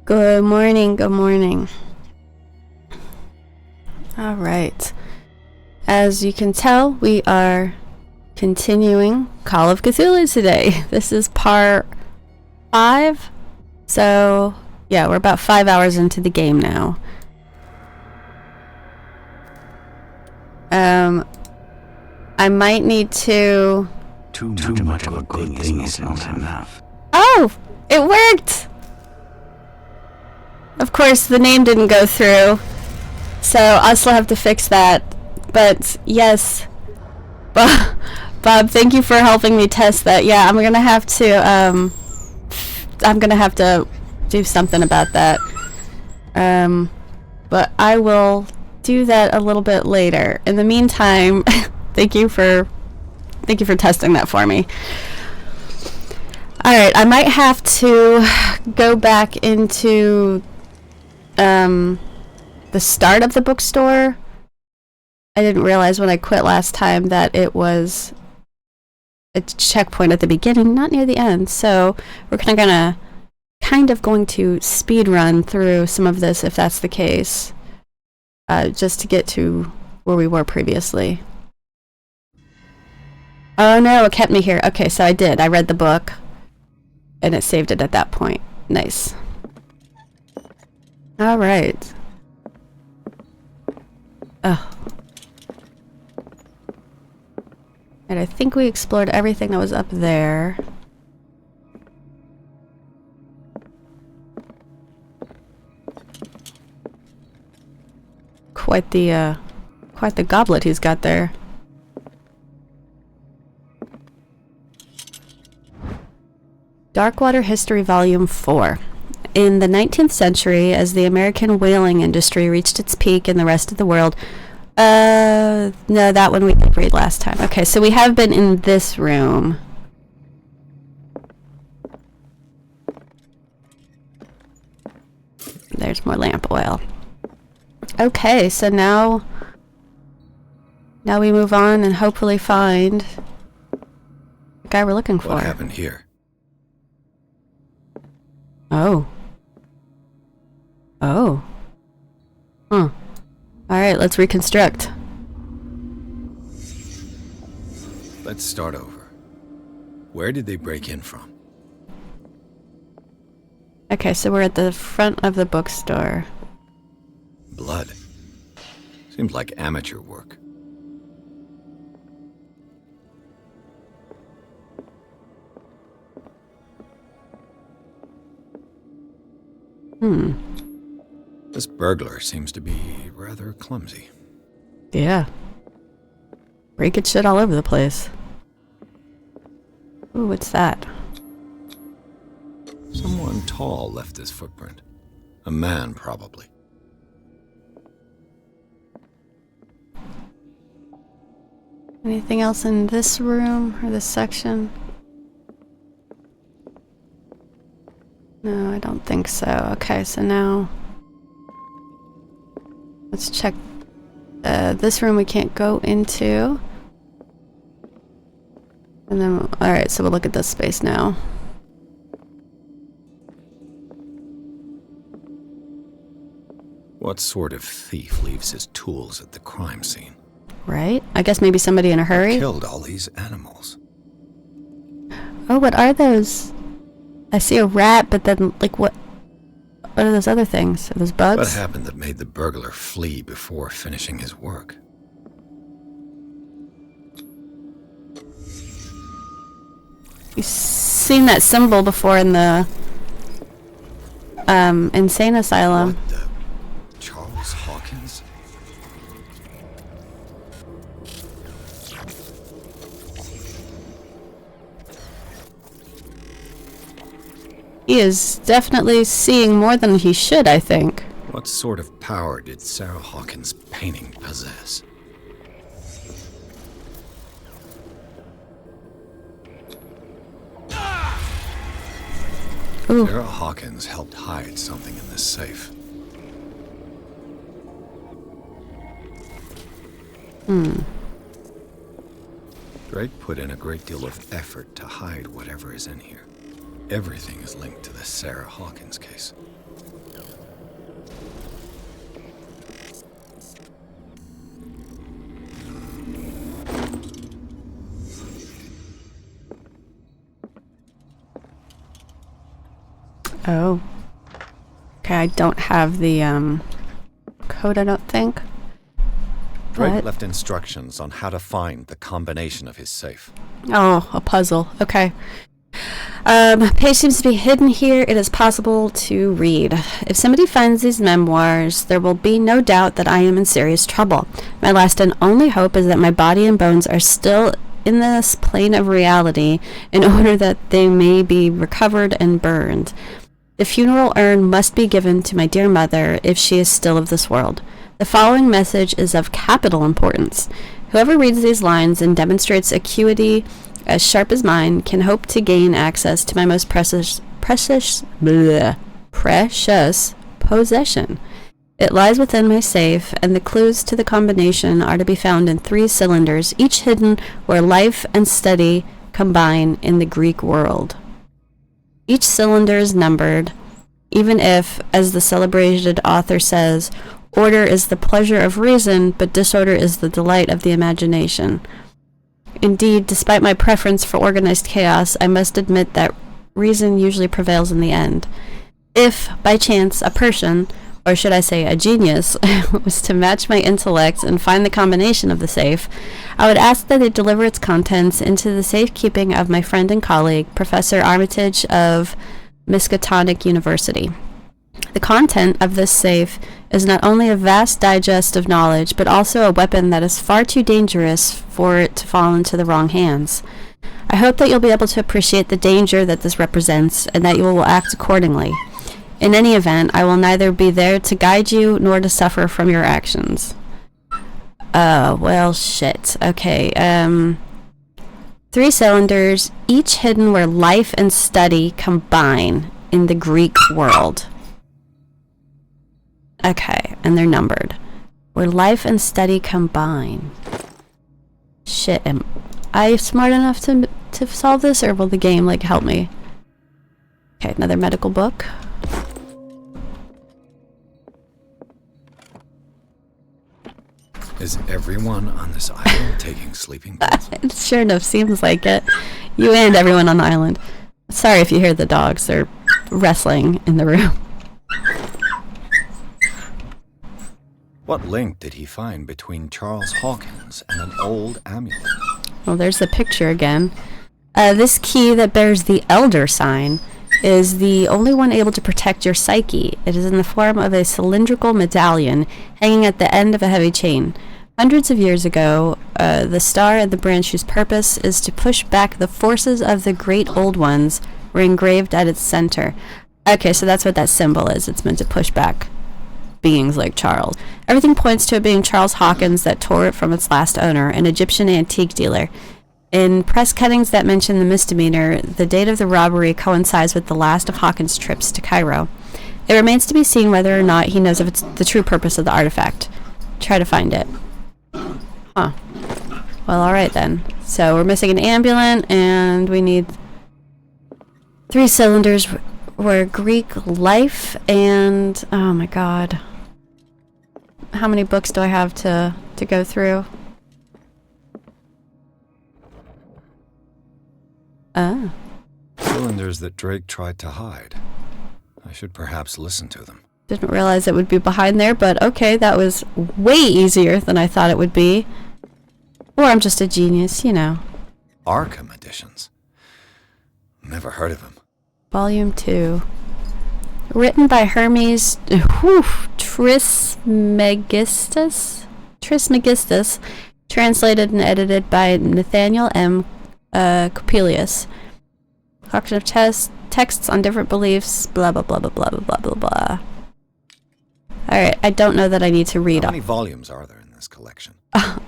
Good morning, good morning. Alright. As you can tell, we are continuing Call of Cthulhu today. This is part 5. So, yeah, we're about 5 hours into the game now. I might need to... Too much of a good thing is not enough. Oh! It worked! Of course, the name didn't go through, so I'll still have to fix that. But, yes. Bob, thank you for helping me test that. Yeah, I'm gonna have to do something about that. But I will do that a little bit later. In the meantime, thank you for testing that for me. Alright, I might have to go back into the start of the bookstore. I didn't realize when I quit last time that it was a checkpoint at the beginning, not near the end. So we're kind of going to speed run through some of this if that's the case, just to get to where we were previously. Oh no, it kept me here. Okay, so I did. I read the book and it saved it at that point. Nice. Alright. Oh. And I think we explored everything that was up there. Quite the goblet he's got there. Darkwater History Volume 4. In the 19th century, as the American whaling industry reached its peak in the rest of the world... no, that one we did read last time. Okay, so we have been in this room. There's more lamp oil. Okay, so now we move on and hopefully find the guy we're looking for. What happened here? Oh. Oh. Huh. Alright, let's reconstruct. Let's start over. Where did they break in from? Okay, so we're at the front of the bookstore. Blood. Seems like amateur work. This burglar seems to be rather clumsy. Yeah. Breaking shit all over the place. Ooh, what's that? Someone tall left this footprint. A man, probably. Anything else in this room or this section? No, I don't think so. Okay, so now let's check this room we can't go into. And then, alright, so we'll look at this space now. What sort of thief leaves his tools at the crime scene? Right? I guess maybe somebody in a hurry? Killed all these animals. Oh, what are those? I see a rat, but then, like, what are those other things? Are those bugs? What happened that made the burglar flee before finishing his work? You've seen that symbol before in the insane asylum. What the... Charles Hawkins? He is definitely seeing more than he should, I think. What sort of power did Sarah Hawkins' painting possess? Ooh. Sarah Hawkins helped hide something in this safe. Drake put in a great deal of effort to hide whatever is in here. Everything is linked to the Sarah Hawkins case. Oh. Okay, I don't have the code, I don't think. Drake But... left instructions on how to find the combination of his safe. Oh, a puzzle. Okay. Page seems to be hidden here. It is possible to read. If somebody finds these memoirs, there will be no doubt that I am in serious trouble. My last and only hope is that my body and bones are still in this plane of reality in order that they may be recovered and burned. The funeral urn must be given to my dear mother if she is still of this world. The following message is of capital importance. Whoever reads these lines and demonstrates acuity as sharp as mine can hope to gain access to my most precious possession. It lies within my safe, and the clues to the combination are to be found in 3 cylinders, each hidden where life and study combine in the Greek world. Each cylinder is numbered, even if, as the celebrated author says, order is the pleasure of reason, but disorder is the delight of the imagination. Indeed, despite my preference for organized chaos, I must admit that reason usually prevails in the end. If, by chance, a person, or should I say a genius, was to match my intellect and find the combination of the safe, I would ask that they deliver its contents into the safekeeping of my friend and colleague, Professor Armitage of Miskatonic University. The content of this safe is not only a vast digest of knowledge, but also a weapon that is far too dangerous for it to fall into the wrong hands. I hope that you'll be able to appreciate the danger that this represents, and that you will act accordingly. In any event, I will neither be there to guide you, nor to suffer from your actions. Well, shit. Okay, 3 cylinders, each hidden where life and study combine in the Greek world. Okay, and they're numbered. Where life and study combine. Shit, am I smart enough to solve this, or will the game, like, help me? Okay, another medical book. Is everyone on this island taking sleeping pills? It sure enough seems like it. You and everyone on the island. Sorry if you hear the dogs. They're wrestling in the room. What link did he find between Charles Hawkins and an old amulet? Well, there's the picture again. This key that bears the Elder sign is the only one able to protect your psyche. It is in the form of a cylindrical medallion hanging at the end of a heavy chain. Hundreds of years ago, the star and the branch whose purpose is to push back the forces of the great old ones were engraved at its center. Okay, so that's what that symbol is. It's meant to push back beings like Charles. Everything points to it being Charles Hawkins that tore it from its last owner, an Egyptian antique dealer. In press cuttings that mention the misdemeanor, the date of the robbery coincides with the last of Hawkins' trips to Cairo. It remains to be seen whether or not he knows of the true purpose of the artifact. Try to find it. Huh. Well, alright then. So we're missing an ambulance, and we need 3 cylinders where Greek life and... oh my god. How many books do I have to go through? Oh. Cylinders that Drake tried to hide. I should perhaps listen to them. Didn't realize it would be behind there, but okay, that was way easier than I thought it would be. Or I'm just a genius, you know. Arkham editions. Never heard of him. Volume 2. Written by Hermes Trismegistus. Translated and edited by Nathaniel M. Coppelius. Collection of texts on different beliefs, blah blah blah blah blah blah blah blah. Alright, I don't know that I need to read How many volumes are there in this collection?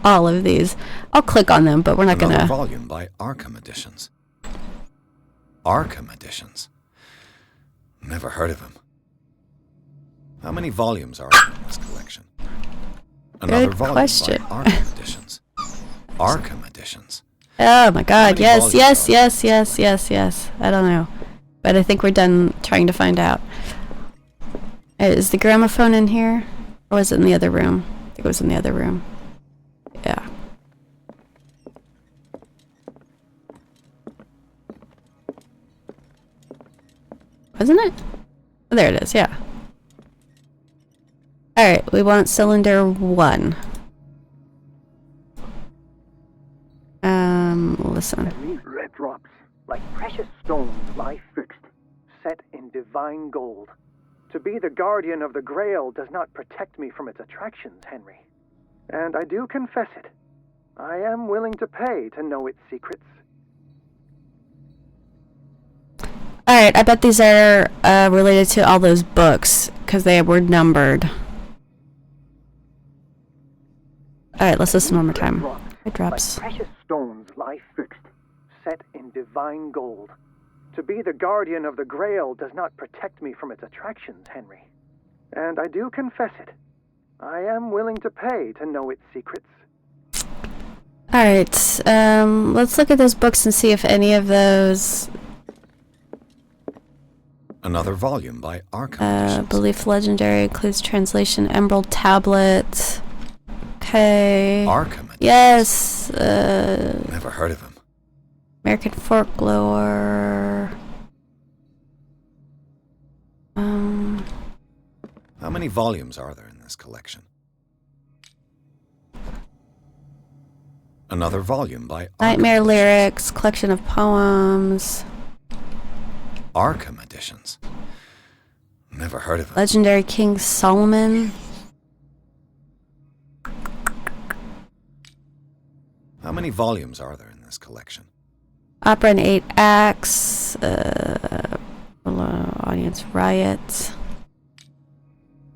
all of these. I'll click on them, but we're not Another gonna... volume by Arkham Editions. Arkham Editions. Never heard of him. How many volumes are there in this collection? Another Good volume question. by Arkham Editions. Arkham Editions. Oh my god, many yes, volumes yes, are there? yes, yes, yes, yes. I don't know. But I think we're done trying to find out. Is the gramophone in here? Or was it in the other room? I think it was in the other room. Yeah. Wasn't it? Oh, there it is, yeah. Alright, we want cylinder 1. Listen. And these red drops, like precious stones, lie fixed, set in divine gold. To be the guardian of the Grail does not protect me from its attractions, Henry. And I do confess it. I am willing to pay to know its secrets. Alright, I bet these are related to all those books, because they were numbered. Alright, let's listen one more time. It drops. Like precious stones lie fixed, set in divine gold. To be the guardian of the Grail does not protect me from its attractions, Henry. And I do confess it. I am willing to pay to know its secrets. Alright, let's look at those books and see if any of those... Another volume by Arkham Editions. Belief Legendary includes translation Emerald Tablet. Okay. Arkham Editions. Yes. Never heard of him. American Folklore. How many volumes are there in this collection? Another volume by Nightmare Arkham Lyrics, collection of poems. Arkham Editions. Never heard of him. Legendary King Solomon. How many volumes are there in this collection? Opera in 8 acts. Audience Riot.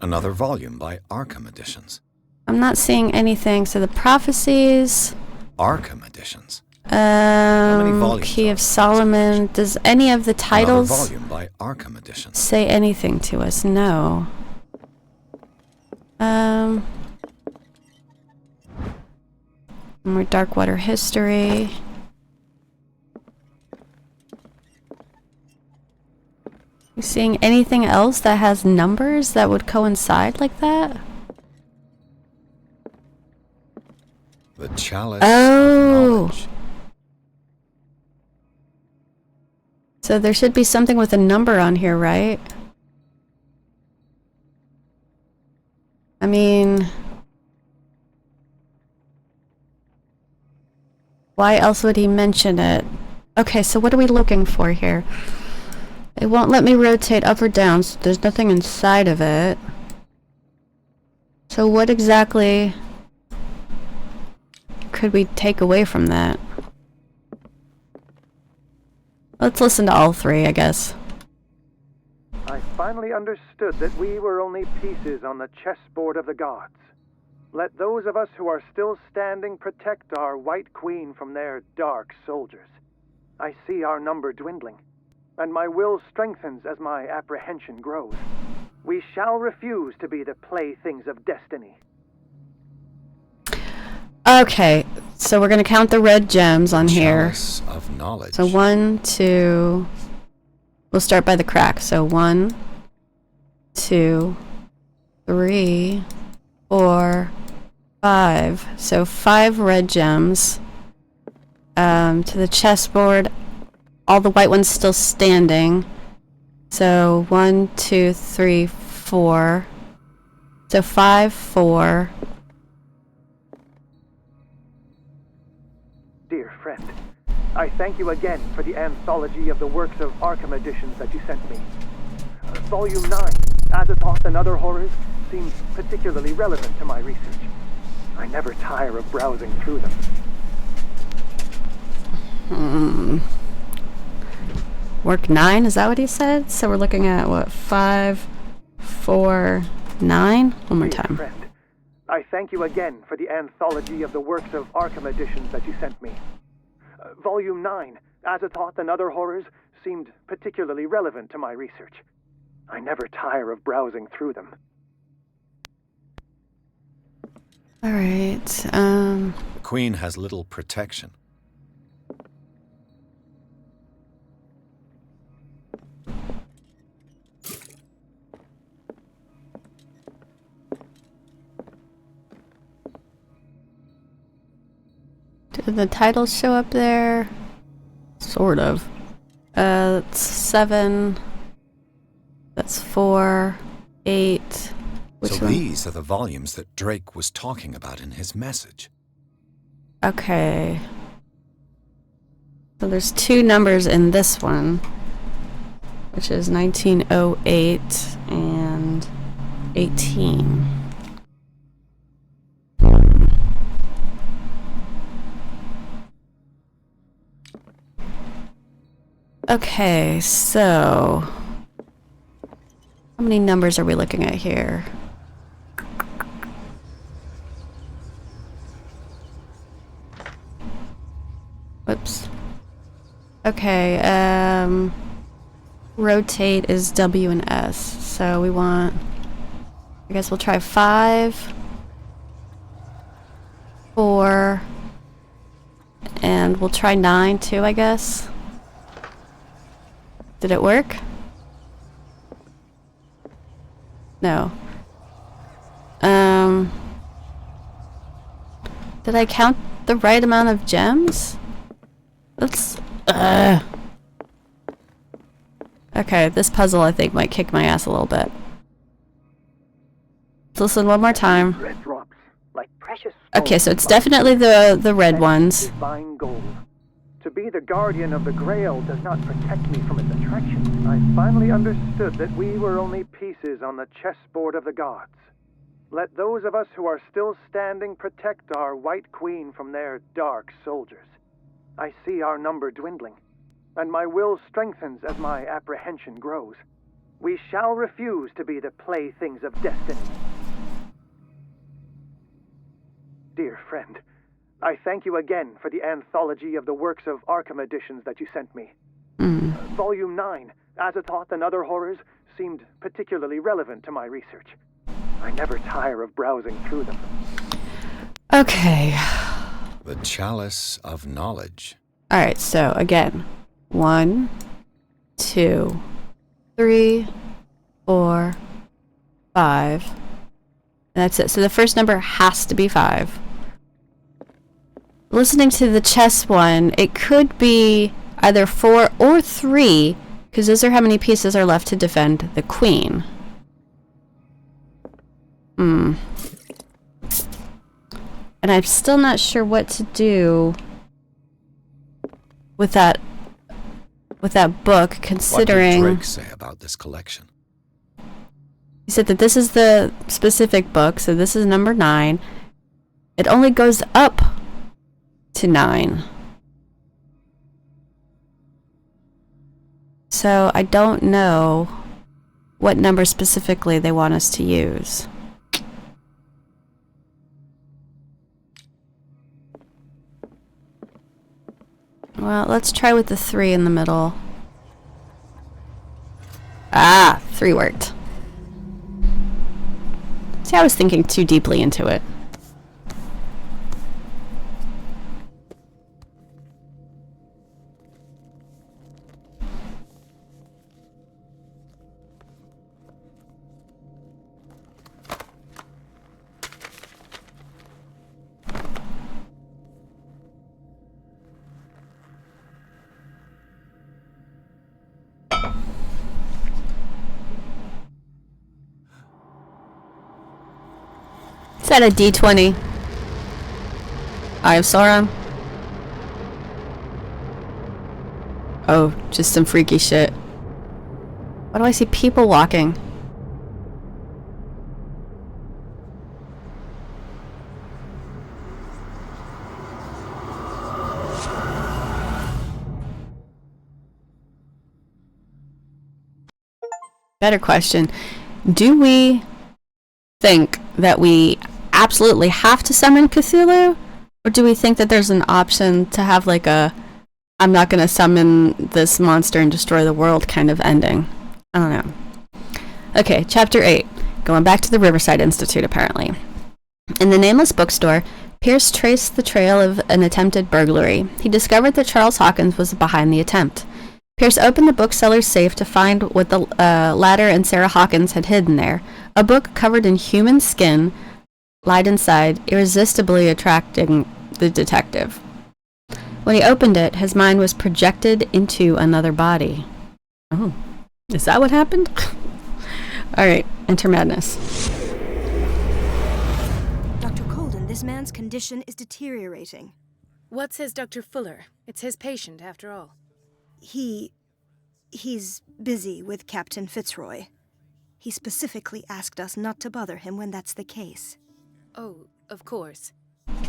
Another volume by Arkham Editions. I'm not seeing anything. So the prophecies. Arkham Editions. many volumes Key are of Solomon. Does any of the titles Another volume by Arkham Editions. say anything to us? No. More Darkwater history. You seeing anything else that has numbers that would coincide like that? The Chalice Oh. of Knowledge. So there should be something with a number on here, right? I mean, why else would he mention it? Okay, so what are we looking for here? It won't let me rotate up or down, so there's nothing inside of it. So what exactly could we take away from that? Let's listen to all three, I guess. I finally understood that we were only pieces on the chessboard of the gods. Let those of us who are still standing protect our White Queen from their dark soldiers. I see our number dwindling, and my will strengthens as my apprehension grows. We shall refuse to be the playthings of destiny. Okay, so we're gonna count the red gems on here. Chalice of Knowledge. So 1, 2. We'll start by the crack. So 1, 2, 3, 4, 5. So 5 red gems. To the chessboard. All the white ones still standing. So 1, 2, 3, 4. So 5, 4. Dear friend, I thank you again for the anthology of the works of Arkham Editions that you sent me. Volume 9, Azathoth and Other Horrors, seems particularly relevant to my research. I never tire of browsing through them. Work 9, is that what he said? So we're looking at what, 5, 4, 9? One more Dear time. friend, I thank you again for the anthology of the works of Arkham Editions that you sent me. Volume 9, Azathoth and Other Horrors, seemed particularly relevant to my research. I never tire of browsing through them. Alright, The Queen has little protection. did the titles show up there? Sort of. It's 7. That's 4, 8. Which So one? these are the volumes that Drake was talking about in his message. Okay. So there's 2 numbers in this one, which is 1908 and 18. Okay, so how many numbers are we looking at here? Whoops. Okay, rotate is W and S. So we want, I guess we'll try 5, 4, and we'll try 9 too, I guess. Did it work? No. Did I count the right amount of gems? Let's... Okay, this puzzle I think might kick my ass a little bit. Let's listen one more time. Red drops, like precious Okay, so stones it's definitely the red ones. Divine gold. To be the guardian of the Grail does not protect me from its attraction. I finally understood that we were only pieces on the chessboard of the gods. Let those of us who are still standing protect our White Queen from their dark soldiers. I see our number dwindling, and my will strengthens as my apprehension grows. We shall refuse to be the playthings of destiny. Dear friend, I thank you again for the anthology of the works of Arkham editions that you sent me. Volume 9, Azathoth and Other Horrors, seemed particularly relevant to my research. I never tire of browsing through them. Okay. The Chalice of Knowledge. Alright, so again. 1, 2, 3, 4, 5. And that's it. So the first number has to be 5. Listening to the chess one, it could be either 4 or 3, because those are how many pieces are left to defend the queen. And I'm still not sure what to do with that book, considering... What did Drake say about this collection? He said that this is the specific book, so this is number 9. It only goes up to 9. So I don't know what number specifically they want us to use. Well, let's try with the 3 in the middle. Ah, 3 worked. See, I was thinking too deeply into it. Is that a D20? Eye of Sauron? Oh, just some freaky shit. Why do I see people walking? Better question. Do we think that we absolutely have to summon Cthulhu? Or do we think that there's an option to have like a I'm not going to summon this monster and destroy the world kind of ending? I don't know. Okay, chapter 8. Going back to the Riverside Institute, apparently. In the nameless bookstore, Pierce traced the trail of an attempted burglary. He discovered that Charles Hawkins was behind the attempt. Pierce opened the bookseller's safe to find what the latter and Sarah Hawkins had hidden there. A book covered in human skin lied inside, irresistibly attracting the detective. When he opened it, his mind was projected into another body. Oh, is that what happened? Alright, enter madness. Dr. Colden, this man's condition is deteriorating. What says Dr. Fuller? It's his patient, after all. He's busy with Captain Fitzroy. He specifically asked us not to bother him when that's the case. Oh, of course.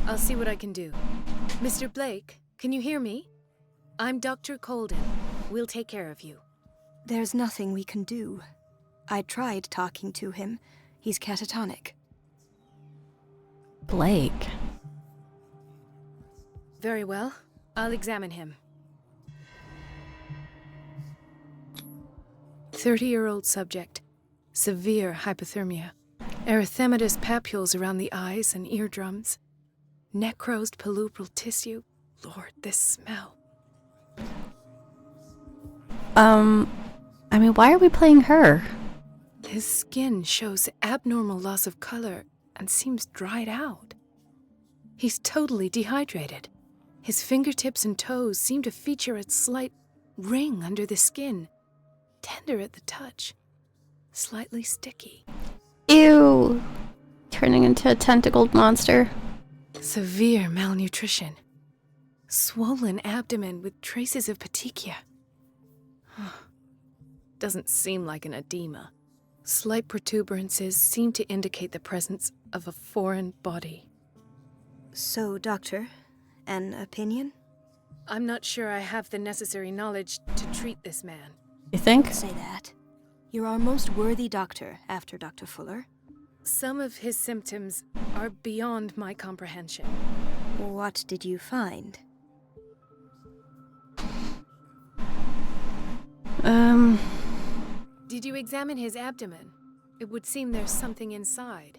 I'll see what I can do. Mr. Blake, can you hear me? I'm Dr. Colden. We'll take care of you. There's nothing we can do. I tried talking to him. He's catatonic. Blake. Very well. I'll examine him. 30-year-old subject. Severe hypothermia. Erythematous papules around the eyes and eardrums. Necrosed palpebral tissue. Lord, this smell. I mean, why are we playing her? His skin shows abnormal loss of color and seems dried out. He's totally dehydrated. His fingertips and toes seem to feature a slight ring under the skin. Tender at the touch. Slightly sticky. Ew! Turning into a tentacled monster. Severe malnutrition. Swollen abdomen with traces of petechia. Doesn't seem like an edema. Slight protuberances seem to indicate the presence of a foreign body. So, Doctor, an opinion? I'm not sure I have the necessary knowledge to treat this man. You think? Say that. You're our most worthy doctor after Dr. Fuller. Some of his symptoms are beyond my comprehension. What did you find? Did you examine his abdomen? It would seem there's something inside.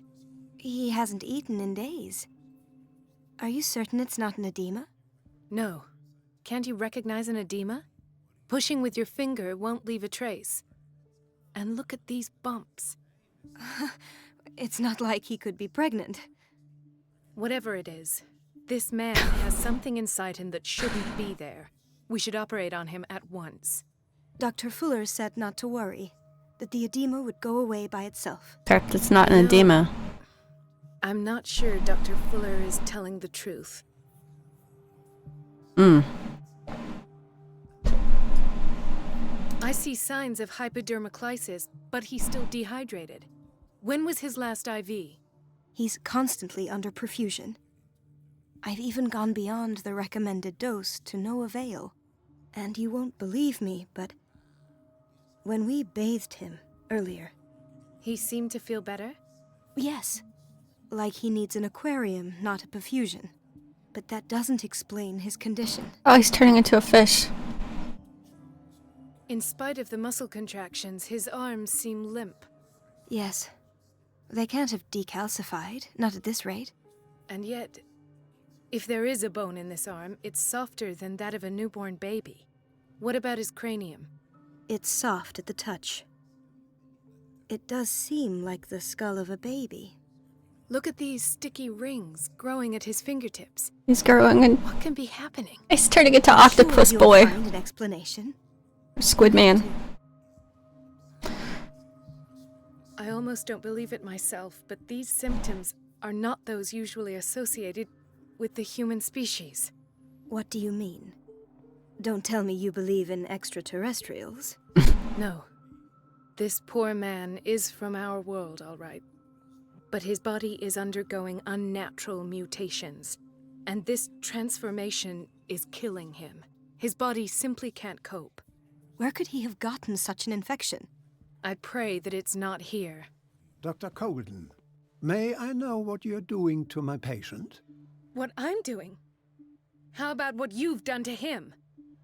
He hasn't eaten in days. Are you certain it's not an edema? No. Can't you recognize an edema? Pushing with your finger won't leave a trace. And look at these bumps. It's not like he could be pregnant. Whatever it is, this man has something inside him that shouldn't be there. We should operate on him at once. Dr. Fuller said not to worry, that the edema would go away by itself. Correct, it's not an No. edema. I'm not sure Dr. Fuller is telling the truth. I see signs of hypodermoclysis, but he's still dehydrated. When was his last IV? He's constantly under perfusion. I've even gone beyond the recommended dose to no avail. And you won't believe me, but when we bathed him earlier... He seemed to feel better? Yes, like he needs an aquarium, not a perfusion. But that doesn't explain his condition. Oh, he's turning into a fish. In spite of the muscle contractions, his arms seem limp. Yes, they can't have decalcified, not at this rate. And yet, if there is a bone in this arm, it's softer than that of a newborn baby. What about his cranium? It's soft at the touch. It does seem like the skull of a baby. Look at these sticky rings growing at his fingertips. He's growing and What can be happening? he's turning into I'm Octopus sure Boy. you'll find an explanation. Squid Man. I almost don't believe it myself, but these symptoms are not those usually associated with the human species. What do you mean? Don't tell me you believe in extraterrestrials. No. This poor man is from our world, all right. But his body is undergoing unnatural mutations, and this transformation is killing him. His body simply can't cope. Where could he have gotten such an infection? I pray that it's not here. Dr. Colden, may I know what you're doing to my patient? What I'm doing? How about what you've done to him?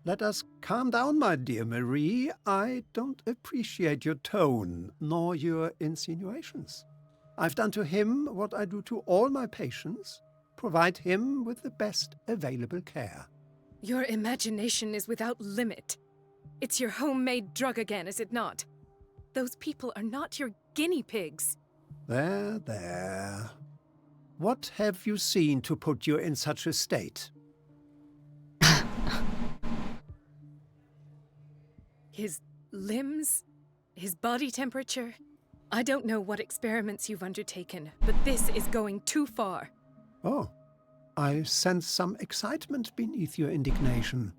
Let us calm down, my dear Marie. I don't appreciate your tone, nor your insinuations. I've done to him what I do to all my patients, provide him with the best available care. Your imagination is without limit. It's your homemade drug again, is it not? Those people are not your guinea pigs. There, there. What have you seen to put you in such a state? His limbs, his body temperature, I don't know what experiments you've undertaken, but this is going too far. Oh, I sense some excitement beneath your indignation.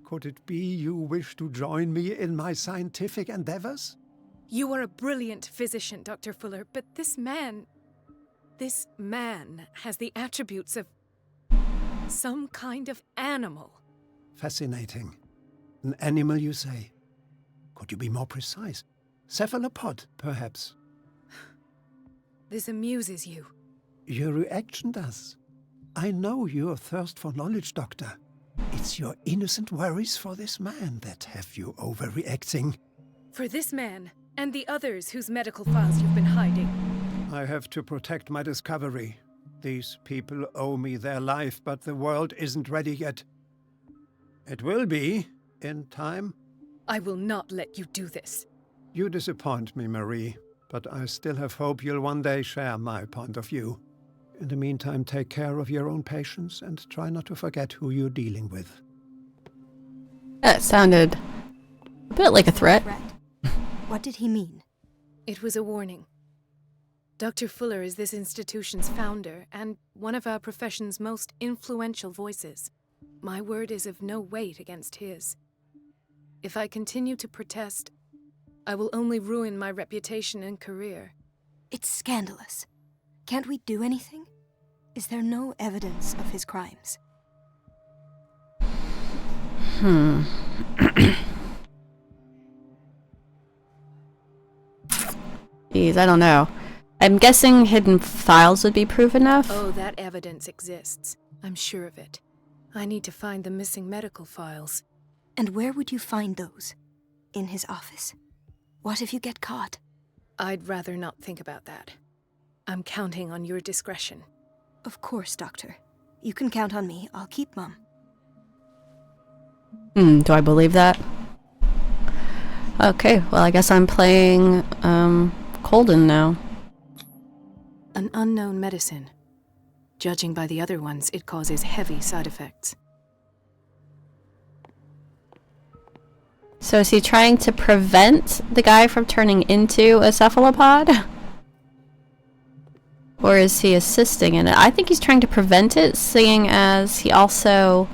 Could it be you wish to join me in my scientific endeavors? You are a brilliant physician, Dr. Fuller, but this man has the attributes of some kind of animal. Fascinating. An animal, you say? Could you be more precise? Cephalopod, perhaps? This amuses you. Your reaction does. I know your thirst for knowledge, Doctor. It's your innocent worries for this man that have you overreacting. For this man, and the others whose medical files you've been hiding. I have to protect my discovery. These people owe me their life, but the world isn't ready yet. It will be, in time. I will not let you do this. You disappoint me, Marie, but I still have hope you'll one day share my point of view. In the meantime, take care of your own patients and try not to forget who you're dealing with. That sounded a bit like a threat. What did he mean? It was a warning. Dr. Fuller is this institution's founder and one of our profession's most influential voices. My word is of no weight against his. If I continue to protest, I will only ruin my reputation and career. It's scandalous. Can't we do anything? Is there no evidence of his crimes? Jeez, I don't know. I'm guessing hidden files would be proof enough. Oh, that evidence exists. I'm sure of it. I need to find the missing medical files. And where would you find those? In his office? What if you get caught? I'd rather not think about that. I'm counting on your discretion. Of course, Doctor. You can count on me. I'll keep Mum. Do I believe that? Okay, well, I guess I'm playing, Colden now. An unknown medicine. Judging by the other ones, it causes heavy side effects. So is he trying to prevent the guy from turning into a cephalopod? Or is he assisting in it? I think he's trying to prevent it, seeing as he also,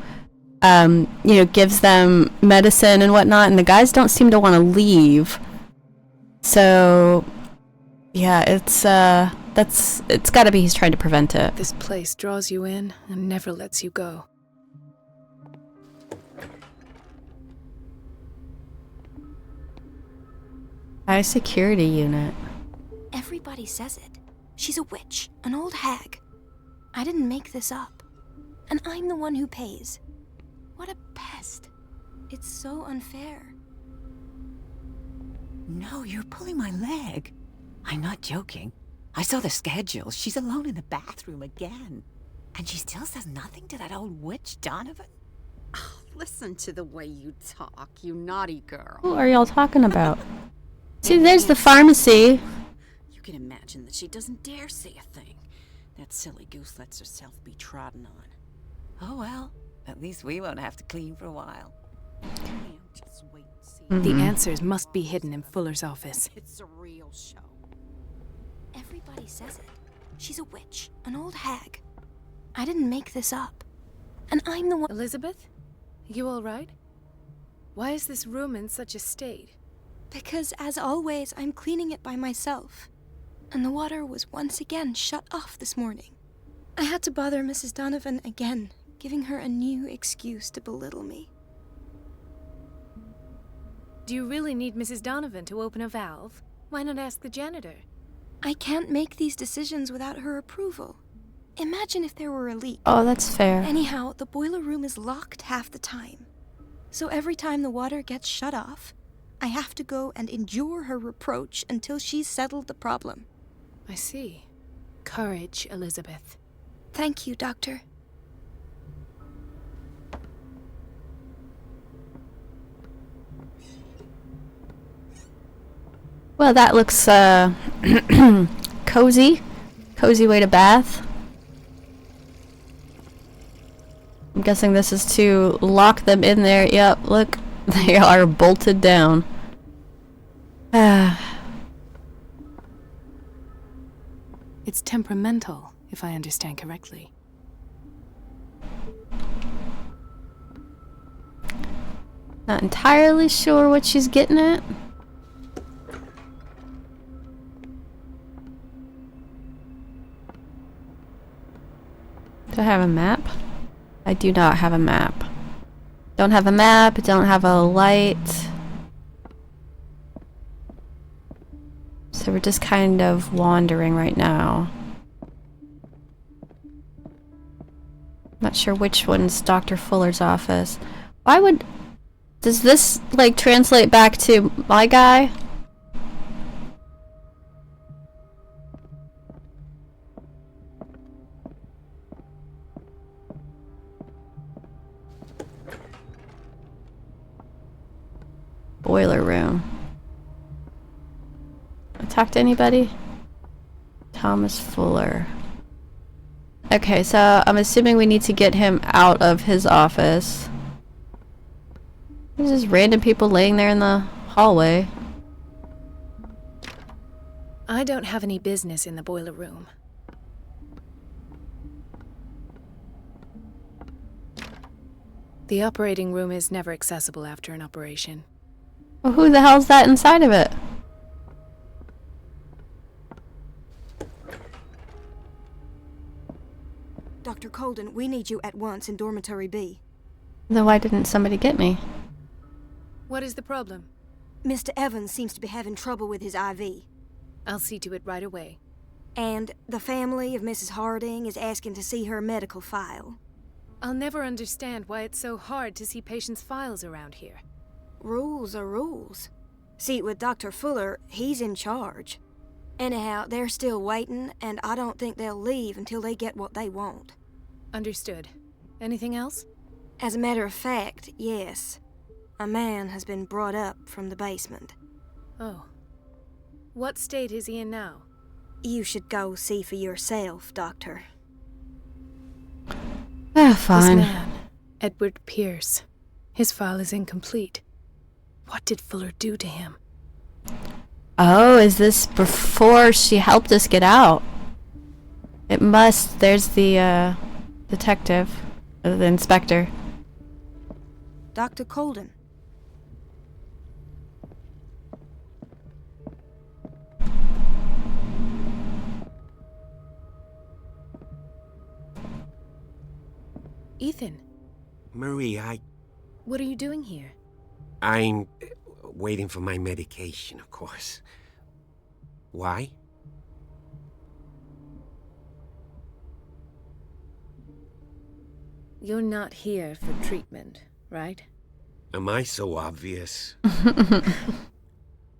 gives them medicine and whatnot, and the guys don't seem to want to leave. So, yeah, it's gotta be he's trying to prevent it. This place draws you in and never lets you go. High security unit. Everybody says it. She's a witch, an old hag. I didn't make this up. And I'm the one who pays. What a pest. It's so unfair. No, you're pulling my leg. I'm not joking. I saw the schedule. She's alone in the bathroom again. And she still says nothing to that old witch, Donovan? Oh, listen to the way you talk, you naughty girl. Who are y'all talking about? See, there's the pharmacy. You can imagine that she doesn't dare say a thing. That silly goose lets herself be trodden on. Oh well, at least we won't have to clean for a while. Damn, just wait Mm-hmm. and see. The answers must be hidden in Fuller's office. It's a real show. Everybody says it. She's a witch, an old hag. I didn't make this up. And I'm the one— Elizabeth? You all right? Why is this room in such a state? Because, as always, I'm cleaning it by myself. And the water was once again shut off this morning. I had to bother Mrs. Donovan again, giving her a new excuse to belittle me. Do you really need Mrs. Donovan to open a valve? Why not ask the janitor? I can't make these decisions without her approval. Imagine if there were a leak. Oh, that's fair. Anyhow, the boiler room is locked half the time. So every time the water gets shut off, I have to go and endure her reproach until she's settled the problem. I see. Courage, Elizabeth. Thank you, Doctor. Well, that looks, cozy. Cozy way to bath. I'm guessing this is to lock them in there. Yep, look. They are bolted down. It's temperamental, if I understand correctly. Not entirely sure what she's getting at. Do I have a map? I do not have a map. Don't have a map, don't have a light. So we're just kind of wandering right now. Not sure which one's Dr. Fuller's office. Why would... Does this, like, translate back to my guy? Boiler room. Talk to anybody? Thomas Fuller. Okay, so I'm assuming we need to get him out of his office. There's just random people laying there in the hallway. I don't have any business in the boiler room. The operating room is never accessible after an operation. Well, who the hell's that inside of it? Dr. Colden, we need you at once in Dormitory B. Then why didn't somebody get me? What is the problem? Mr. Evans seems to be having trouble with his IV. I'll see to it right away. And the family of Mrs. Harding is asking to see her medical file. I'll never understand why it's so hard to see patients' files around here. Rules are rules. See, with Dr. Fuller, he's in charge. Anyhow, they're still waiting, and I don't think they'll leave until they get what they want. Understood. Anything else? As a matter of fact, yes. A man has been brought up from the basement. Oh. What state is he in now? You should go see for yourself, Doctor. Ah, fine. This man, Edward Pierce. His file is incomplete. What did Fuller do to him? Oh, is this before she helped us get out? It must. There's the, detective. The inspector. Dr. Colden. Ethan. Marie, What are you doing here? I'm waiting for my medication, of course. Why? You're not here for treatment, right? Am I so obvious?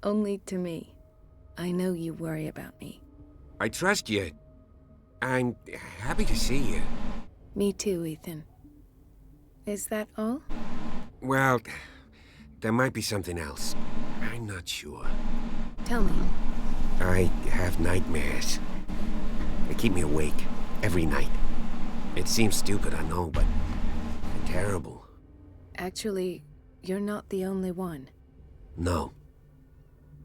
Only to me. I know you worry about me. I trust you. I'm happy to see you. Me too, Ethan. Is that all? Well, there might be something else. I'm not sure. Tell me. I have nightmares. They keep me awake every night. It seems stupid, I know, but they're terrible. Actually, you're not the only one. No.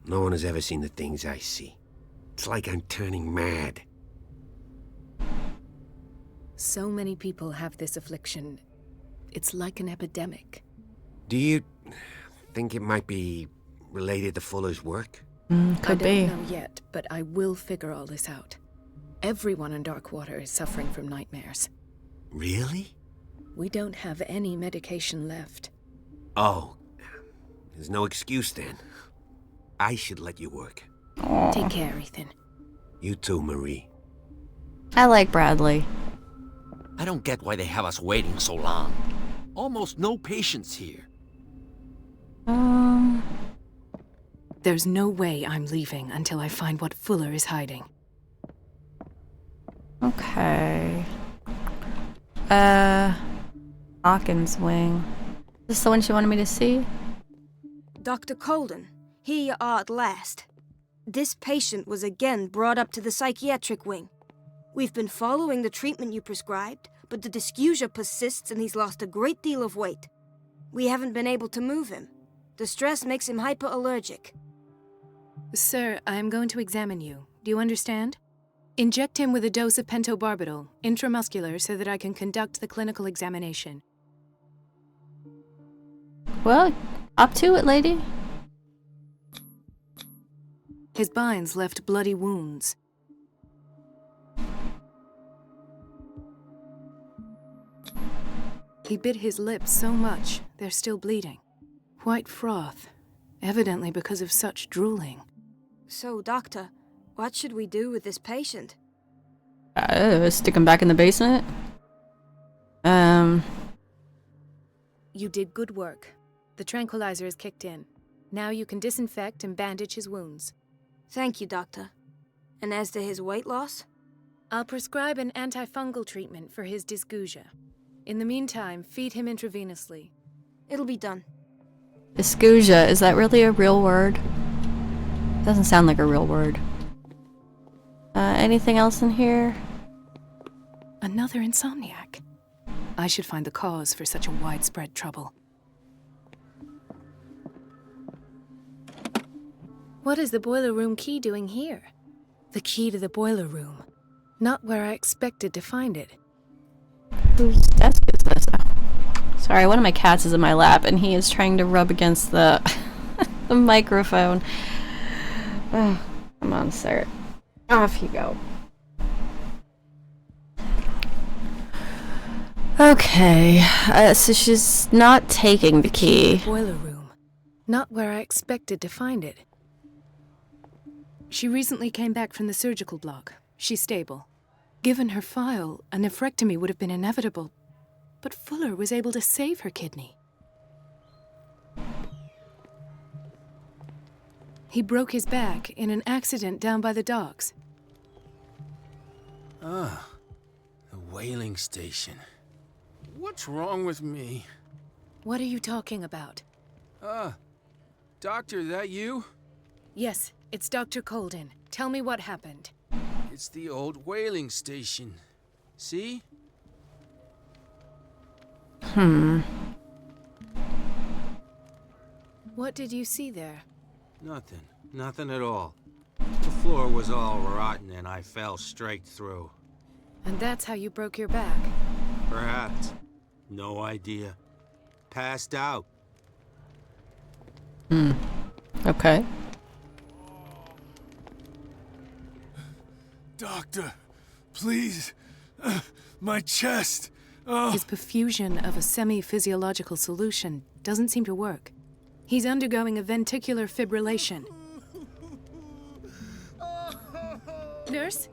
No one has ever seen the things I see. It's like I'm turning mad. So many people have this affliction. It's like an epidemic. Do you think it might be related to Fuller's work? Could be. I don't know yet, but I will figure all this out. Everyone in Darkwater is suffering from nightmares. Really? We don't have any medication left. Oh, there's no excuse then. I should let you work. Take care, Ethan. You too, Marie. I like Bradley. I don't get why they have us waiting so long. Almost no patients here. There's no way I'm leaving until I find what Fuller is hiding. Okay. Hawkins wing. Is this the one she wanted me to see? Dr. Colden, here you are at last. This patient was again brought up to the psychiatric wing. We've been following the treatment you prescribed, but the dysgeusia persists and he's lost a great deal of weight. We haven't been able to move him. The stress makes him hyperallergic. Sir, I'm going to examine you. Do you understand? Inject him with a dose of pentobarbital, intramuscular, so that I can conduct the clinical examination. Well, up to it, lady. His binds left bloody wounds. He bit his lips so much, they're still bleeding. White froth, evidently because of such drooling. So, Doctor, what should we do with this patient? Stick him back in the basement? You did good work. The tranquilizer is kicked in. Now you can disinfect and bandage his wounds. Thank you, Doctor. And as to his weight loss? I'll prescribe an antifungal treatment for his dysgeusia. In the meantime, feed him intravenously. It'll be done. Dysgeusia, is that really a real word? Doesn't sound like a real word. Anything else in here? Another insomniac. I should find the cause for such a widespread trouble. What is the boiler room key doing here? The key to the boiler room. Not where I expected to find it. Whose desk is this? Oh. Sorry, one of my cats is in my lap and he is trying to rub against the the microphone. Oh, come on, sir. Off you go. Okay, so she's not taking the key. Boiler room. Not where I expected to find it. She recently came back from the surgical block. She's stable. Given her file, a nephrectomy would have been inevitable, but Fuller was able to save her kidney. He broke his back in an accident down by the docks. Ah, the whaling station. What's wrong with me? What are you talking about? Doctor, that you? Yes, it's Dr. Colden. Tell me what happened. It's the old whaling station. See? What did you see there? Nothing. Nothing at all. The floor was all rotten and I fell straight through. And that's how you broke your back? Perhaps. No idea. Passed out. Okay. Doctor, please. My chest. His perfusion of a semi-physiological solution doesn't seem to work. He's undergoing a ventricular fibrillation. Nurse?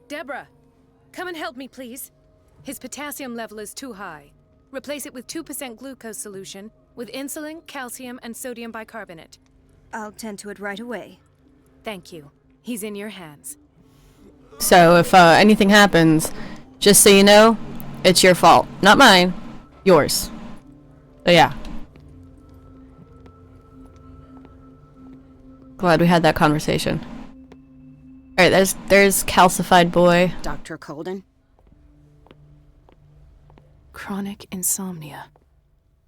Deborah, come and help me, please. His potassium level is too high. Replace it with 2% glucose solution with insulin, calcium, and sodium bicarbonate. I'll tend to it right away. Thank you. He's in your hands. So if anything happens, just so you know, it's your fault. Not mine. Yours. So yeah. Glad we had that conversation. Alright, there's calcified boy. Dr. Colden? Chronic insomnia.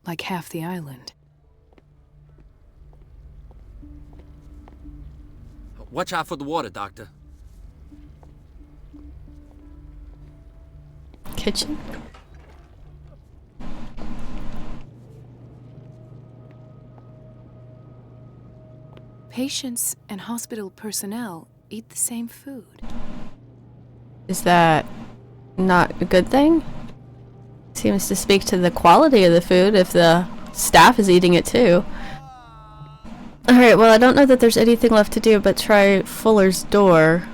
Like half the island. Watch out for the water, Doctor. Kitchen? Patients and hospital personnel eat the same food. Is that not a good thing? Seems to speak to the quality of the food if the staff is eating it too. Alright, well I don't know that there's anything left to do but try Fuller's door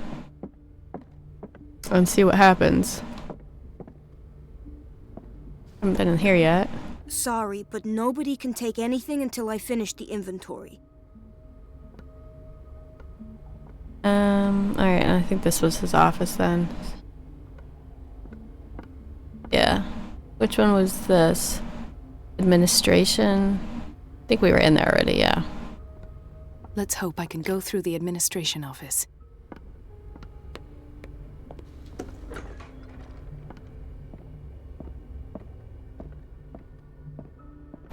and see what happens. Haven't been in here yet. Sorry, but nobody can take anything until I finish the inventory. Alright, I think this was his office then. Yeah. Which one was this? Administration? I think we were in there already, yeah. Let's hope I can go through the administration office.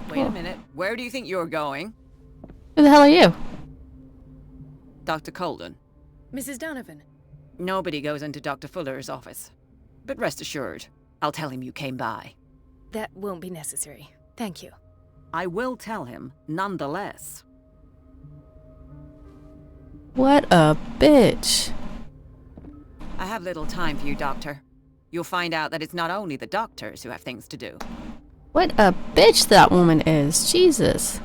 Wait a minute. Where do you think you're going? Who the hell are you? Dr. Colden. Mrs. Donovan. Nobody goes into Dr. Fuller's office. But rest assured, I'll tell him you came by. That won't be necessary. Thank you. I will tell him, nonetheless. What a bitch. I have little time for you, Doctor. You'll find out that it's not only the doctors who have things to do. What a bitch that woman is. Jesus.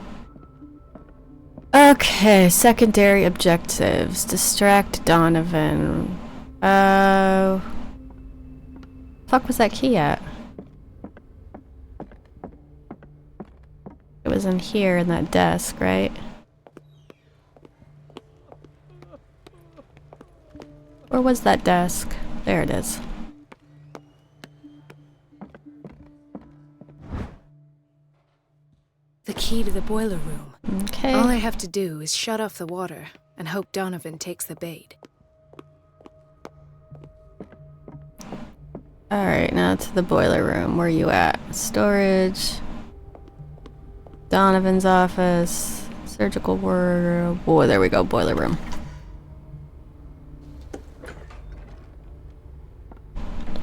Okay, secondary objectives. Distract Donovan. Fuck was that key at? It was in here in that desk, right? Where was that desk? There it is. The key to the boiler room. Okay. All I have to do is shut off the water and hope Donovan takes the bait. Alright, now to the boiler room. Where are you at? Storage. Donovan's office. Surgical ward. Oh, there we go. Boiler room.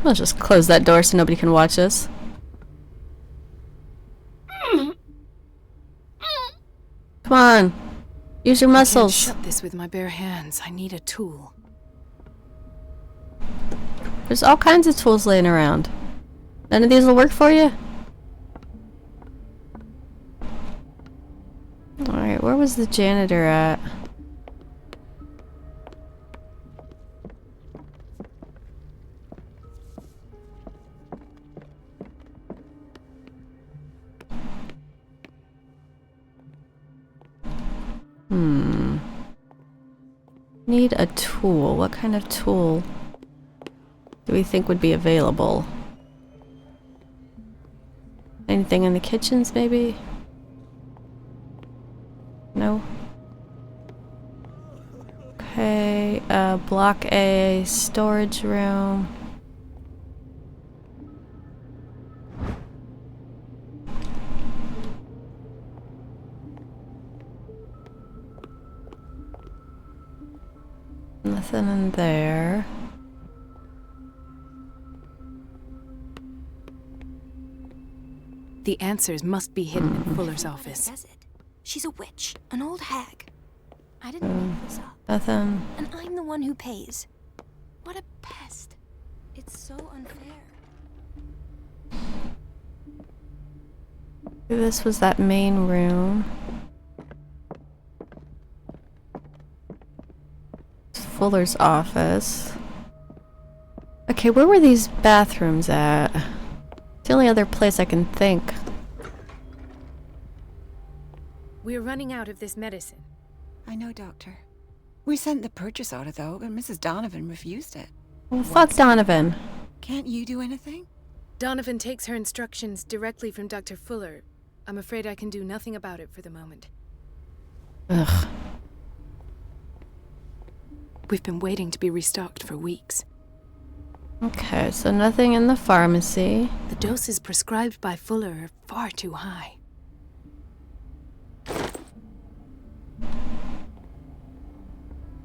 I'll just close that door so nobody can watch us. Come on. Use your muscles. I can't shut this with my bare hands. I need a tool. There's all kinds of tools laying around. None of these will work for you? Alright, where was the janitor at? Need a tool. What kind of tool do we think would be available? Anything in the kitchens, maybe? No? Okay, block A, storage room. Nothing in there. The answers must be hidden in Fuller's office. Says it. She's a witch, an old hag. I didn't make this up. Nothing. And I'm the one who pays. What a pest. It's so unfair. This was that main room. Fuller's office. Okay, where were these bathrooms at? It's the only other place I can think. We're running out of this medicine. I know, Doctor. We sent the purchase order, though, and Mrs. Donovan refused it. Well, fuck Donovan. Can't you do anything? Donovan takes her instructions directly from Dr. Fuller. I'm afraid I can do nothing about it for the moment. Ugh. We've been waiting to be restocked for weeks. Okay, so nothing in the pharmacy. The doses prescribed by Fuller are far too high.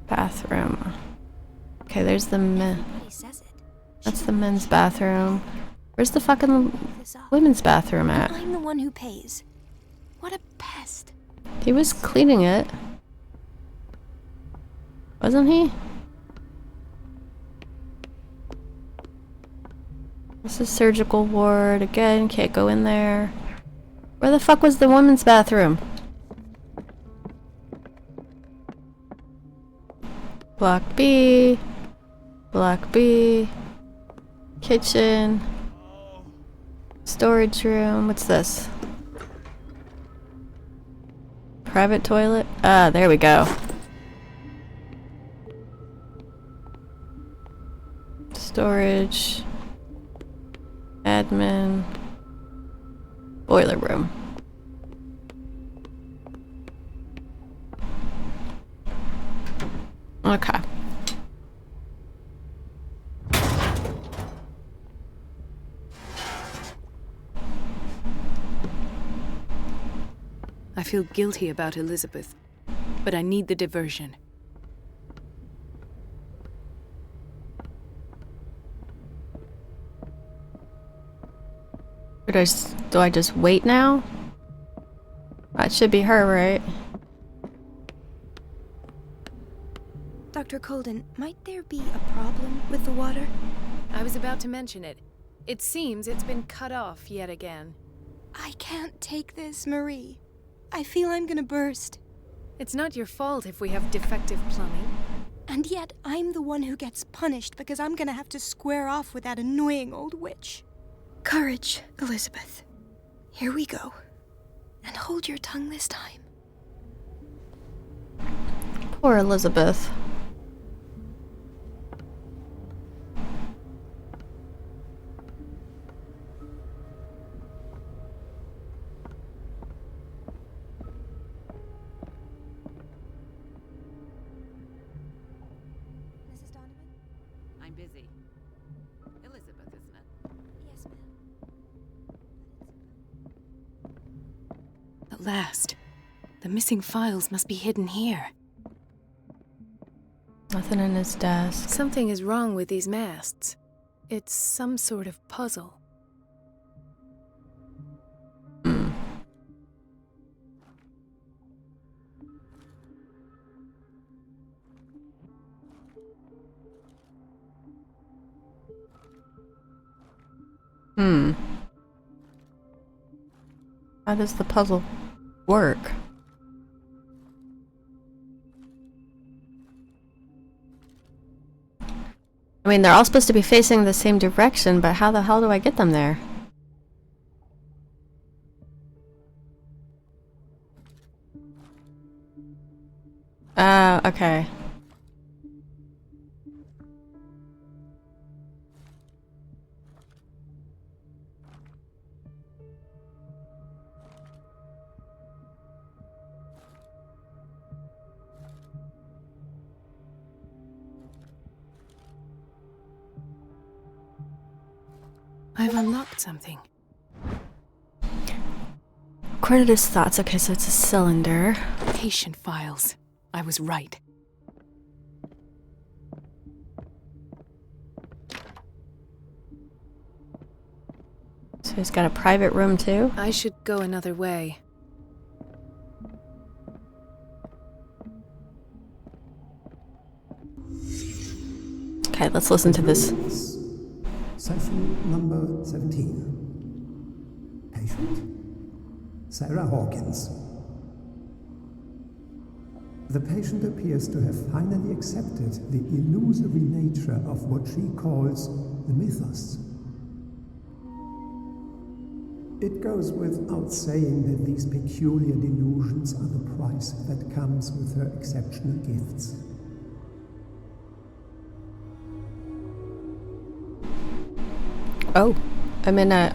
Bathroom. Okay, there's the That's the men's bathroom. Where's the fucking women's bathroom at? I'm the one who pays. What a pest. He was cleaning it. Wasn't he? This is surgical ward. Again, can't go in there. Where the fuck was the women's bathroom? Block B. Block B. Kitchen. Storage room. What's this? Private toilet? Ah, there we go. Storage. Admin. Boiler room. Okay. I feel guilty about Elizabeth, but I need the diversion. Or do I just wait now? That should be her, right? Dr. Colden, might there be a problem with the water? I was about to mention it. It seems it's been cut off yet again. I can't take this, Marie. I feel I'm gonna burst. It's not your fault if we have defective plumbing. And yet, I'm the one who gets punished because I'm gonna have to square off with that annoying old witch. Courage, Elizabeth. Here we go. And hold your tongue this time. Poor Elizabeth. Mrs. Donovan? I'm busy. Elizabeth, isn't it? Yes, ma'am. At last. The missing files must be hidden here. Nothing in his desk. Something is wrong with these masts. It's some sort of puzzle. How does the puzzle work? I mean, they're all supposed to be facing the same direction, but how the hell do I get them there? Okay. I've unlocked something. According to his thoughts, okay, so it's a cylinder. Patient files. I was right. So he's got a private room too? I should go another way. Okay, let's listen to this. Session number 17. Patient? Sarah Hawkins. The patient appears to have finally accepted the illusory nature of what she calls the mythos. It goes without saying that these peculiar delusions are the price that comes with her exceptional gifts. Oh, I'm in a,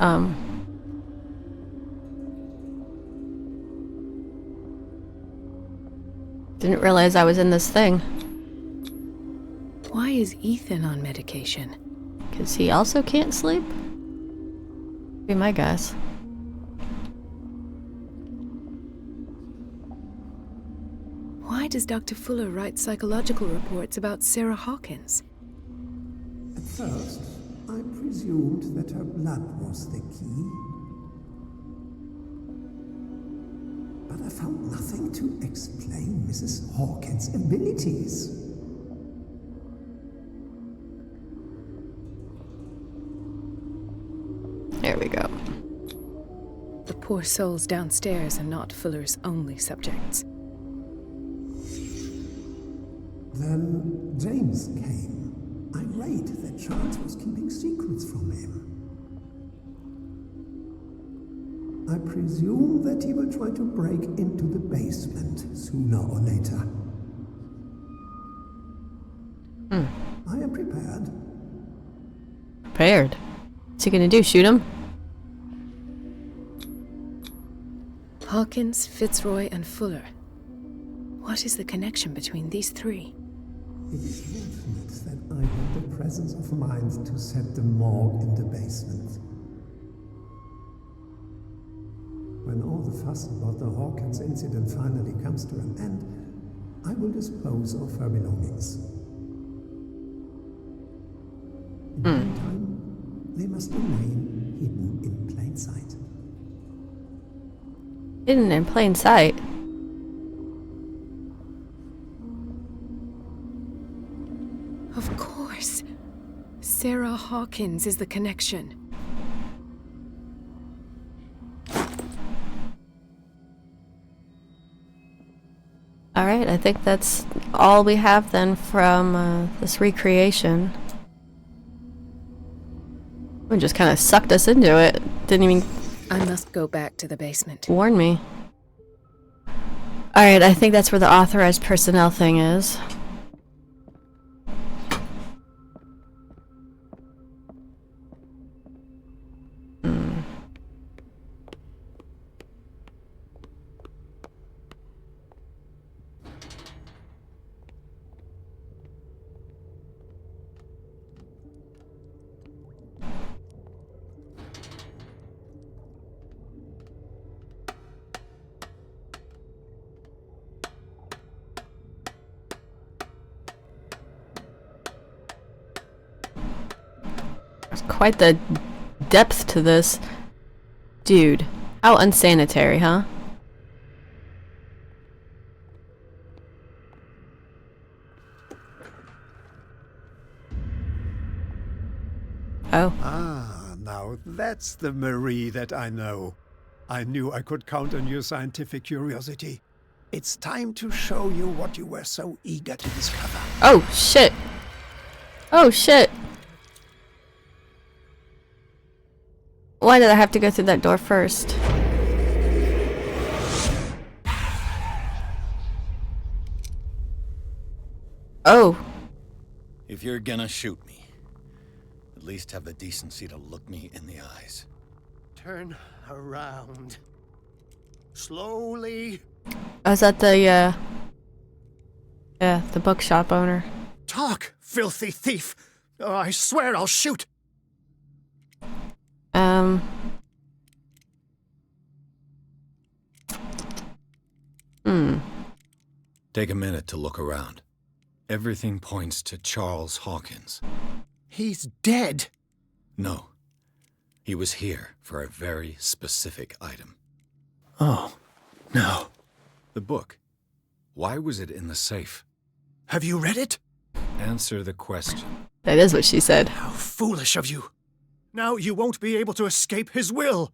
didn't realize I was in this thing. Why is Ethan on medication? Because he also can't sleep? Be my guess. Why does Dr. Fuller write psychological reports about Sarah Hawkins? At first, I presumed that her blood was the key. But I found nothing to explain Mrs. Hawkins' abilities. There we go. The poor souls downstairs are not Fuller's only subjects. Then James came. Irate that Charles was keeping secrets from him. I presume that he will try to break into the basement sooner or later. I am prepared. Prepared? What's he gonna do, shoot him? Hawkins, Fitzroy, and Fuller. What is the connection between these three? It is fortunate that I had the presence of mind to set the morgue in the basement. When all the fuss about the Hawkins incident finally comes to an end, I will dispose of her belongings. In the meantime, they must remain hidden in plain sight. Hidden in plain sight. Of course. Sarah Hawkins is the connection. Alright, I think that's all we have then from this recreation. It just kind of sucked us into it. Didn't even I must go back to the basement. warn me. Alright, I think that's where the authorized personnel thing is. There's quite the depth to this. Dude, how unsanitary, huh? Oh. Ah, now that's the Marie that I know. I knew I could count on your scientific curiosity. It's time to show you what you were so eager to discover. Oh, shit. Oh, shit. Why did I have to go through that door first? Oh. If you're gonna shoot me, at least have the decency to look me in the eyes. Turn around. Slowly. I was at the bookshop owner. Talk, filthy thief! Oh, I swear I'll shoot! Take a minute to look around. Everything points to Charles Hawkins. He's dead! No. He was here for a very specific item. Oh, no. The book. Why was it in the safe? Have you read it? Answer the question. That is what she said. How foolish of you. Now you won't be able to escape his will.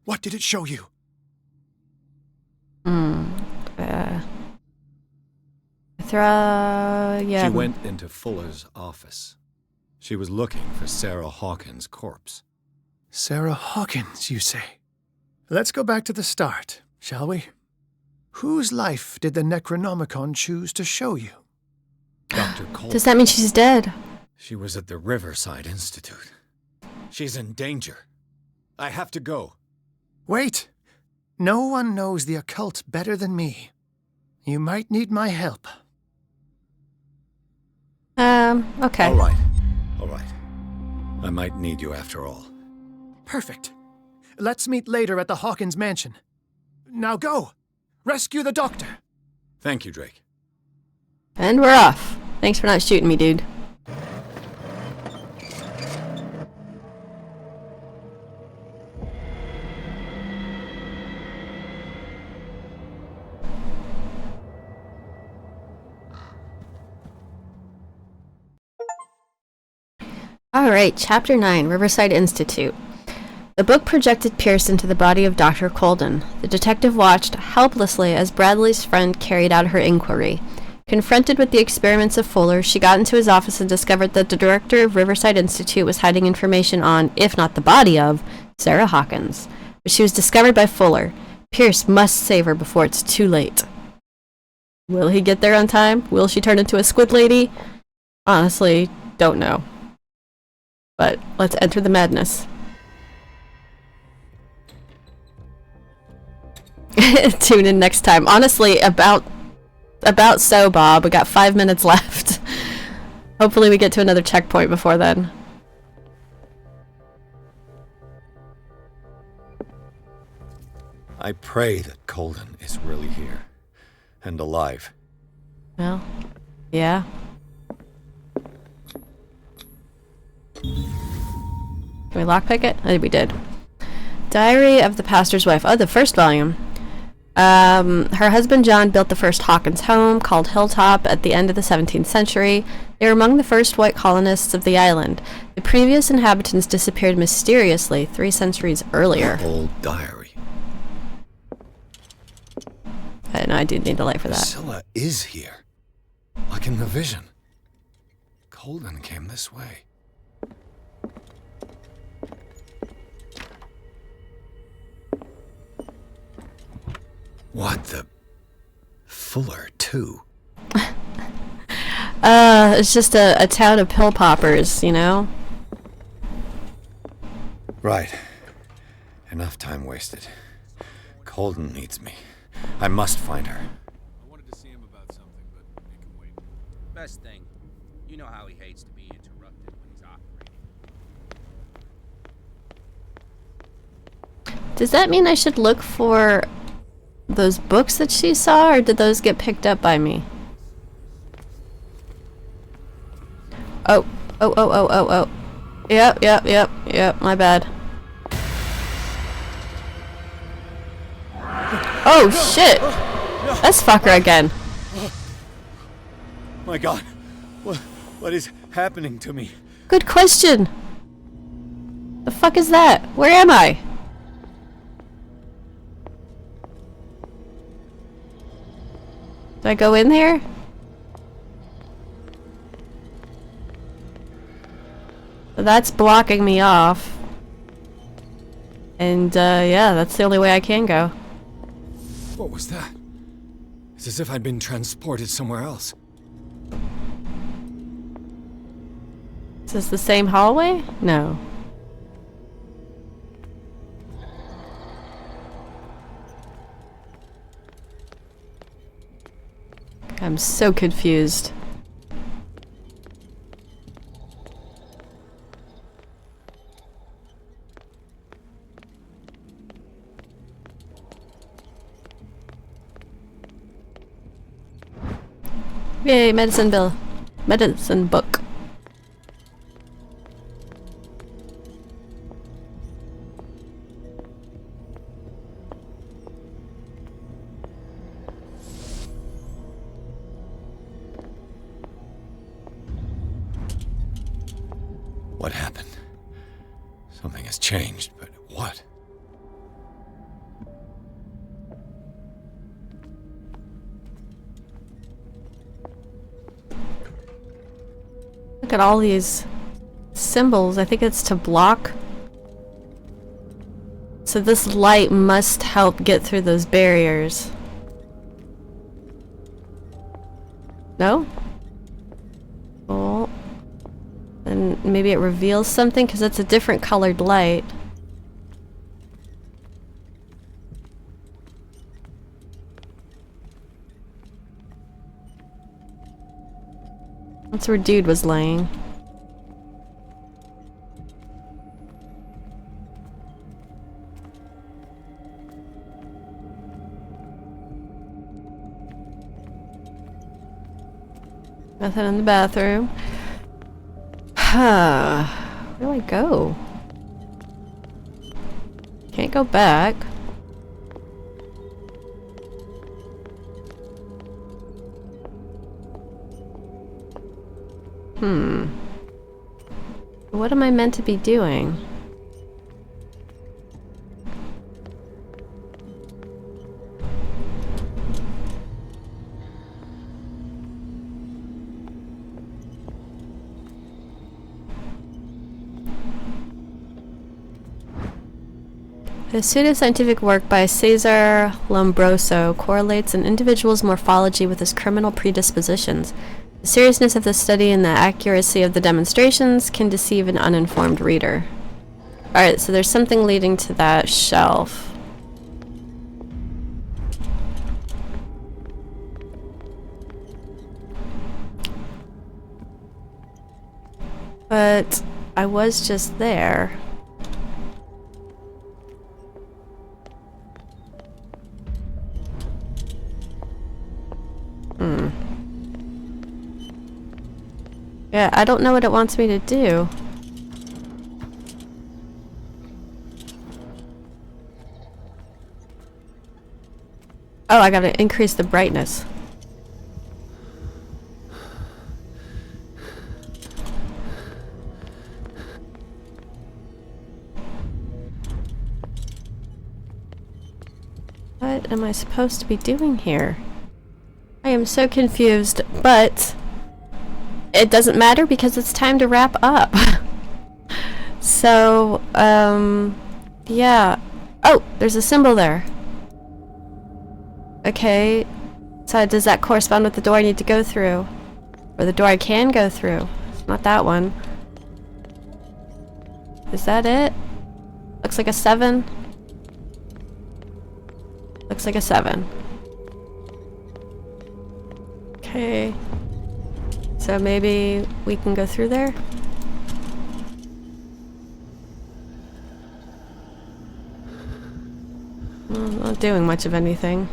What did it show you? Yeah. She went into Fuller's office. She was looking for Sarah Hawkins' corpse. Sarah Hawkins, you say? Let's go back to the start, shall we? Whose life did the Necronomicon choose to show you? Dr. Cole. Does that mean she's dead? She was at the Riverside Institute. She's in danger. I have to go. Wait. No one knows the occult better than me. You might need my help. Okay. All right. I might need you after all. Perfect. Let's meet later at the Hawkins mansion. Now go! Rescue the doctor! Thank you, Drake. And we're off. Thanks for not shooting me, dude. Alright, Chapter 9, Riverside Institute. The book projected Pierce into the body of Dr. Colden. The detective watched helplessly as Bradley's friend carried out her inquiry. Confronted with the experiments of Fuller, she got into his office and discovered that the director of Riverside Institute was hiding information on, if not the body of, Sarah Hawkins. But she was discovered by Fuller. Pierce must save her before it's too late. Will he get there on time? Will she turn into a squid lady? Honestly, don't know. But let's enter the madness. Tune in next time. Honestly, about so, Bob. We got 5 minutes left. Hopefully we get to another checkpoint before then. I pray that Colden is really here. And alive. Well, yeah. Can we lockpick it? I think we did. Diary of the Pastor's Wife. Oh, the first volume. Her husband John built the first Hawkins home, called Hilltop, at the end of the 17th century. They were among the first white colonists of the island. The previous inhabitants disappeared mysteriously 3 centuries earlier. Old diary. And I do need a light for that. Priscilla is here. Like in the vision. Colden came this way. What the... Fuller, too. It's just a town of pill poppers, you know? Right. Enough time wasted. Colden needs me. I must find her. I wanted to see him about something, but it can wait. Best thing. You know how he hates to be interrupted when he's operating. Does that mean I should look for those books that she saw, or did those get picked up by me? Oh. Yep, my bad. Oh, shit! That's fucker again. My God. What is happening to me? Good question. The fuck is that? Where am I? Do I go in there? That's blocking me off. And, yeah, that's the only way I can go. What was that? It's as if I'd been transported somewhere else. Is this the same hallway? No. I'm so confused. Yay, medicine bill. Medicine book. What happened? Something has changed, but what? Look at all these symbols. I think it's to block. So this light must help get through those barriers. No? Oh. And maybe it reveals something because it's a different colored light. That's where dude was laying. Nothing in the bathroom. Where do I go? Can't go back. What am I meant to be doing? A pseudoscientific work by Cesar Lombroso correlates an individual's morphology with his criminal predispositions. The seriousness of the study and the accuracy of the demonstrations can deceive an uninformed reader. Alright, so there's something leading to that shelf. But I was just there. Yeah, I don't know what it wants me to do. Oh, I gotta increase the brightness. What am I supposed to be doing here? I am so confused, but it doesn't matter because it's time to wrap up. So, yeah. Oh, there's a symbol there. Okay. So does that correspond with the door I need to go through? Or the door I can go through? It's not that one. Is that it? Looks like a 7. Looks like a 7. Okay. So maybe we can go through there? Well, I'm not doing much of anything.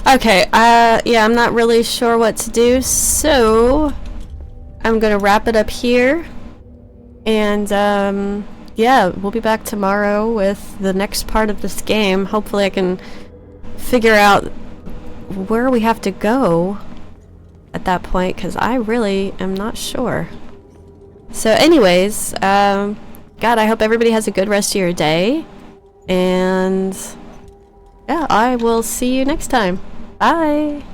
Okay, yeah, I'm not really sure what to do, so I'm gonna wrap it up here. And, yeah, we'll be back tomorrow with the next part of this game. Hopefully I can figure out where we have to go at that point, because I really am not sure. So anyways, God, I hope everybody has a good rest of your day. And yeah, I will see you next time. Bye!